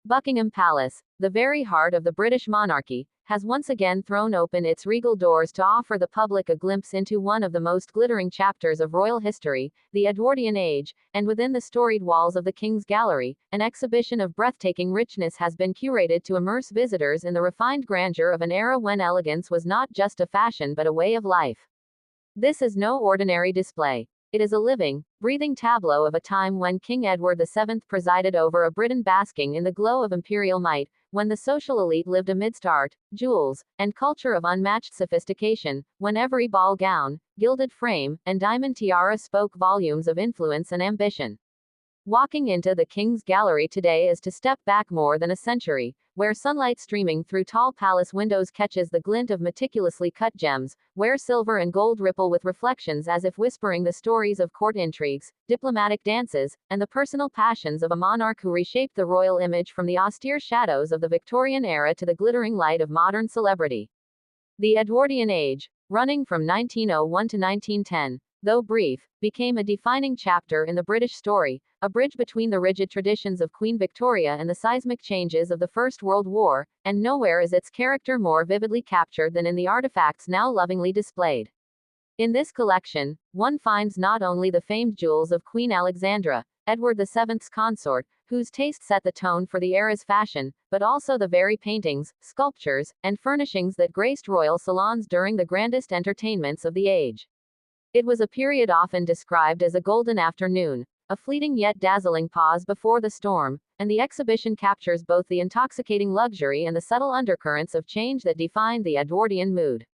Buckingham Palace, the very heart of the British monarchy, has once again thrown open its regal doors to offer the public a glimpse into one of the most glittering chapters of royal history, the Edwardian age, and within the storied walls of the King's Gallery, an exhibition of breathtaking richness has been curated to immerse visitors in the refined grandeur of an era when elegance was not just a fashion but a way of life. This is no ordinary display. It is a living, breathing tableau of a time when King Edward VII presided over a Britain basking in the glow of imperial might, when the social elite lived amidst art, jewels, and culture of unmatched sophistication, when every ball gown, gilded frame, and diamond tiara spoke volumes of influence and ambition. Walking into the King's Gallery today is to step back more than a century, where sunlight streaming through tall palace windows catches the glint of meticulously cut gems, where silver and gold ripple with reflections as if whispering the stories of court intrigues, diplomatic dances, and the personal passions of a monarch who reshaped the royal image from the austere shadows of the Victorian era to the glittering light of modern celebrity. The Edwardian age, running from 1901 to 1910, though brief, became a defining chapter in the British story, a bridge between the rigid traditions of Queen Victoria and the seismic changes of the First World War, and nowhere is its character more vividly captured than in the artifacts now lovingly displayed. In this collection, one finds not only the famed jewels of Queen Alexandra, Edward VII's consort, whose taste set the tone for the era's fashion, but also the very paintings, sculptures, and furnishings that graced royal salons during the grandest entertainments of the age. It was a period often described as a golden afternoon, a fleeting yet dazzling pause before the storm, and the exhibition captures both the intoxicating luxury and the subtle undercurrents of change that defined the Edwardian mood.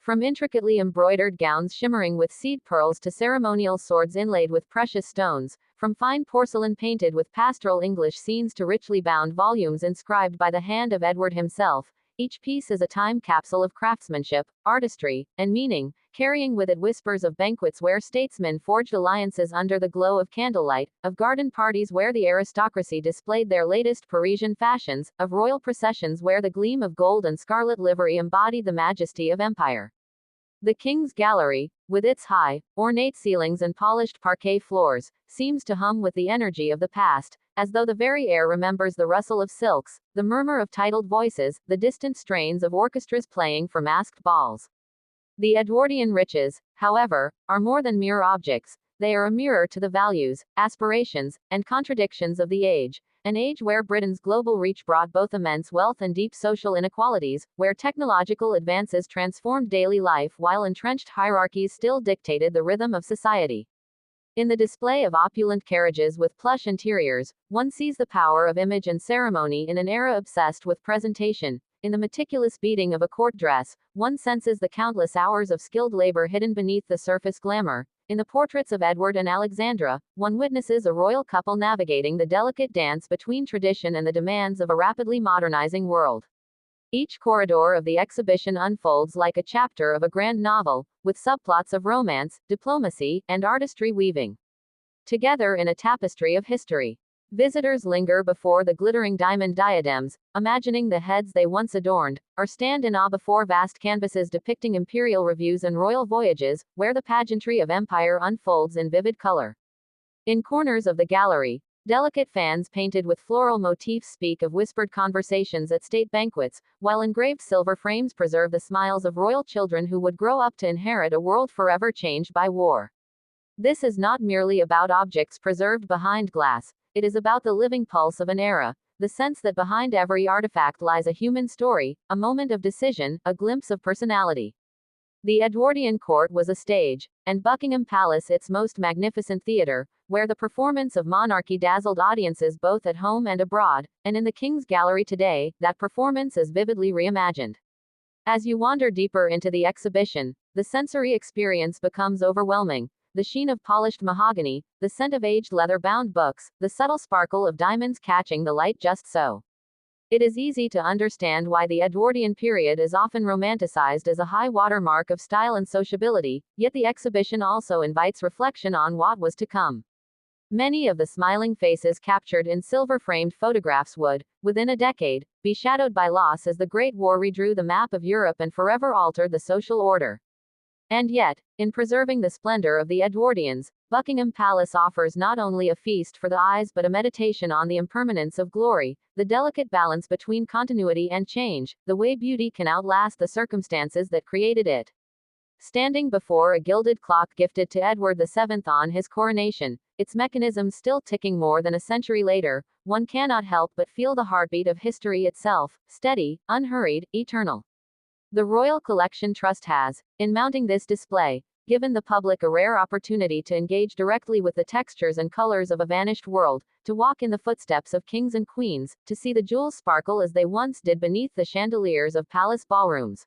From intricately embroidered gowns shimmering with seed pearls to ceremonial swords inlaid with precious stones, from fine porcelain painted with pastoral English scenes to richly bound volumes inscribed by the hand of Edward himself, each piece is a time capsule of craftsmanship, artistry, and meaning, carrying with it whispers of banquets where statesmen forged alliances under the glow of candlelight, of garden parties where the aristocracy displayed their latest Parisian fashions, of royal processions where the gleam of gold and scarlet livery embodied the majesty of empire. The King's Gallery, with its high, ornate ceilings and polished parquet floors, seems to hum with the energy of the past, as though the very air remembers the rustle of silks, the murmur of titled voices, the distant strains of orchestras playing for masked balls. The Edwardian riches, however, are more than mere objects. They are a mirror to the values, aspirations, and contradictions of the age, an age where Britain's global reach brought both immense wealth and deep social inequalities, where technological advances transformed daily life while entrenched hierarchies still dictated the rhythm of society. In the display of opulent carriages with plush interiors, one sees the power of image and ceremony in an era obsessed with presentation. In the meticulous beading of a court dress, one senses the countless hours of skilled labor hidden beneath the surface glamour. In the portraits of Edward and Alexandra, one witnesses a royal couple navigating the delicate dance between tradition and the demands of a rapidly modernizing world. Each corridor of the exhibition unfolds like a chapter of a grand novel, with subplots of romance, diplomacy, and artistry weaving together in a tapestry of history. Visitors linger before the glittering diamond diadems, imagining the heads they once adorned, or stand in awe before vast canvases depicting imperial reviews and royal voyages, where the pageantry of empire unfolds in vivid color. In corners of the gallery, delicate fans painted with floral motifs speak of whispered conversations at state banquets, while engraved silver frames preserve the smiles of royal children who would grow up to inherit a world forever changed by war. This is not merely about objects preserved behind glass. It is about the living pulse of an era, the sense that behind every artifact lies a human story, a moment of decision, a glimpse of personality. The Edwardian court was a stage, and Buckingham Palace its most magnificent theater, where the performance of monarchy dazzled audiences both at home and abroad, and in the King's Gallery today, that performance is vividly reimagined. As you wander deeper into the exhibition, the sensory experience becomes overwhelming. The sheen of polished mahogany, the scent of aged leather-bound books, the subtle sparkle of diamonds catching the light just so. It is easy to understand why the Edwardian period is often romanticized as a high-water mark of style and sociability, yet the exhibition also invites reflection on what was to come. Many of the smiling faces captured in silver-framed photographs would, within a decade, be shadowed by loss as the Great War redrew the map of Europe and forever altered the social order. And yet, in preserving the splendor of the Edwardians, Buckingham Palace offers not only a feast for the eyes but a meditation on the impermanence of glory, the delicate balance between continuity and change, the way beauty can outlast the circumstances that created it. Standing before a gilded clock gifted to Edward VII on his coronation, its mechanism still ticking more than a century later, one cannot help but feel the heartbeat of history itself, steady, unhurried, eternal. The Royal Collection Trust has, in mounting this display, given the public a rare opportunity to engage directly with the textures and colors of a vanished world, to walk in the footsteps of kings and queens, to see the jewels sparkle as they once did beneath the chandeliers of palace ballrooms.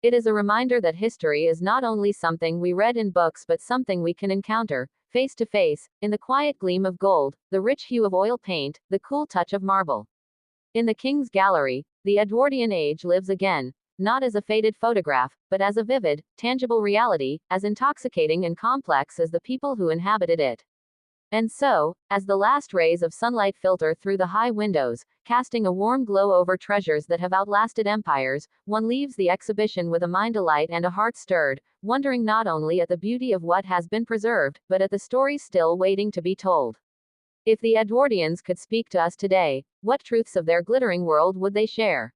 It is a reminder that history is not only something we read in books but something we can encounter, face to face, in the quiet gleam of gold, the rich hue of oil paint, the cool touch of marble. In the King's Gallery, the Edwardian age lives again, not as a faded photograph, but as a vivid, tangible reality, as intoxicating and complex as the people who inhabited it. And so, as the last rays of sunlight filter through the high windows, casting a warm glow over treasures that have outlasted empires, one leaves the exhibition with a mind alight and a heart stirred, wondering not only at the beauty of what has been preserved, but at the stories still waiting to be told. If the Edwardians could speak to us today, what truths of their glittering world would they share?